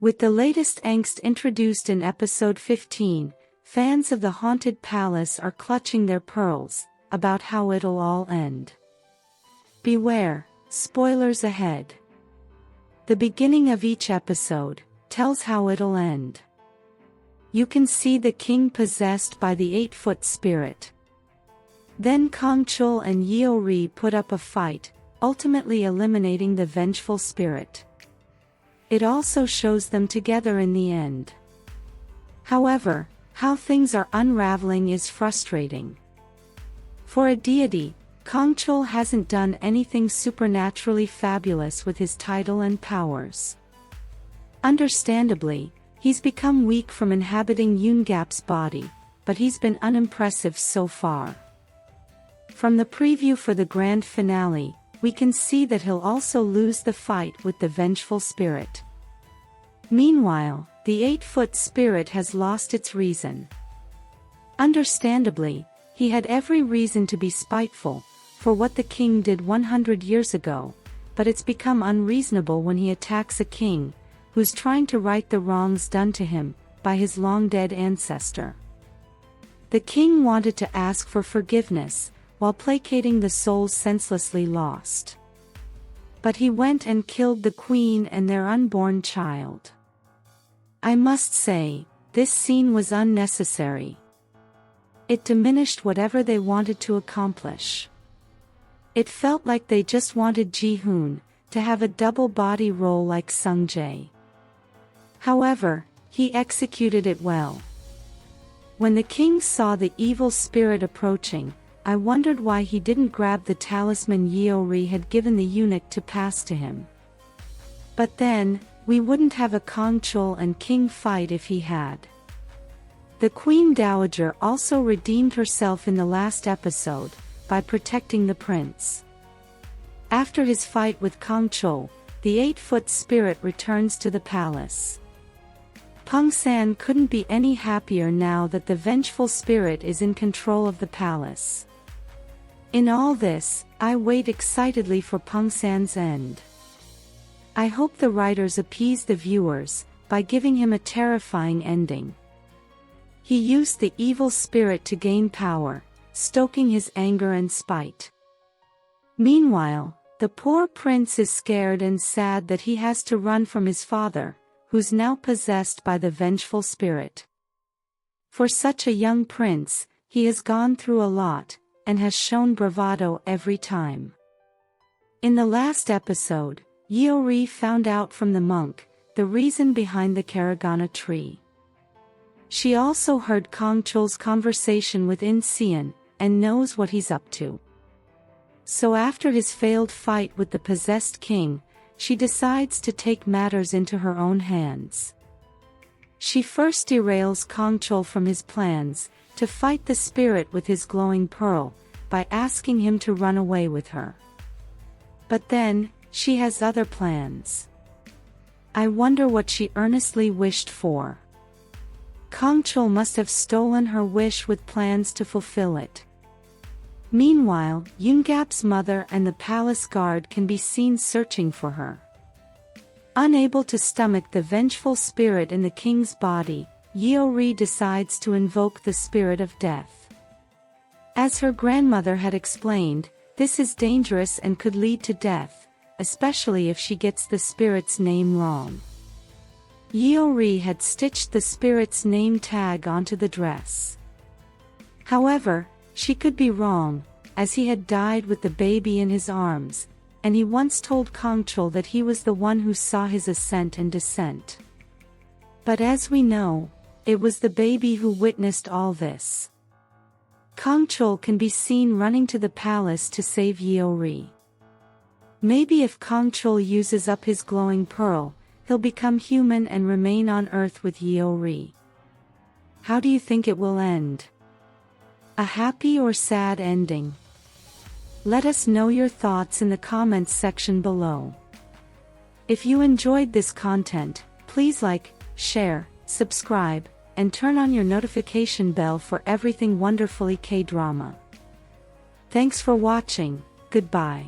With the latest angst introduced in episode 15, fans of the haunted palace are clutching their pearls about how it'll all end. Beware, spoilers ahead. The beginning of each episode tells how it'll end. You can see the king possessed by the 8-foot spirit. Then KangChul and YeoRi put up a fight, ultimately eliminating the vengeful spirit. It also shows them together in the end. However, how things are unraveling is frustrating. For a deity, KangChul hasn't done anything supernaturally fabulous with his title and powers. Understandably, he's become weak from inhabiting Yoongap's body, but he's been unimpressive so far. From the preview for the grand finale, we can see that he'll also lose the fight with the vengeful spirit. Meanwhile, the 8-foot spirit has lost its reason. Understandably, he had every reason to be spiteful for what the king did 100 years ago, but it's become unreasonable when he attacks a king who's trying to right the wrongs done to him by his long-dead ancestor. The king wanted to ask for forgiveness while placating the souls senselessly lost. But he went and killed the queen and their unborn child. I must say, this scene was unnecessary. It diminished whatever they wanted to accomplish. It felt like they just wanted Hoon to have a double body role like Sungjae. However, he executed it well. When the king saw the evil spirit approaching, I wondered why he didn't grab the talisman YeoRi had given the eunuch to pass to him. But then, we wouldn't have a KangChul and king fight if he had. The Queen Dowager also redeemed herself in the last episode by protecting the prince. After his fight with KangChul, the 8-foot spirit returns to the palace. Pungsan couldn't be any happier now that the vengeful spirit is in control of the palace. In all this, I wait excitedly for Pungsan's end. I hope the writers appease the viewers by giving him a terrifying ending. He used the evil spirit to gain power, stoking his anger and spite. Meanwhile, the poor prince is scared and sad that he has to run from his father, who's now possessed by the vengeful spirit. For such a young prince, he has gone through a lot, and has shown bravado every time. In the last episode, YeoRi found out from the monk the reason behind the Karagana tree. She also heard KangChul's conversation with Insean, and knows what he's up to. So after his failed fight with the possessed king, she decides to take matters into her own hands. She first derails KangChul from his plans to fight the spirit with his glowing pearl, by asking him to run away with her. But then, she has other plans. I wonder what she earnestly wished for. KangChul must have stolen her wish with plans to fulfill it. Meanwhile, Yoongap's mother and the palace guard can be seen searching for her. Unable to stomach the vengeful spirit in the king's body, YeoRi decides to invoke the spirit of death. As her grandmother had explained, this is dangerous and could lead to death, especially if she gets the spirit's name wrong. YeoRi had stitched the spirit's name tag onto the dress. However, she could be wrong, as he had died with the baby in his arms, and he once told KangChul that he was the one who saw his ascent and descent. But as we know, it was the baby who witnessed all this. KangChul can be seen running to the palace to save YeoRi. Maybe if KangChul uses up his glowing pearl, he'll become human and remain on Earth with YeoRi. How do you think it will end? A happy or sad ending? Let us know your thoughts in the comments section below. If you enjoyed this content, please like, share, subscribe, and turn on your notification bell for everything wonderfully K-drama. Thanks for watching, goodbye.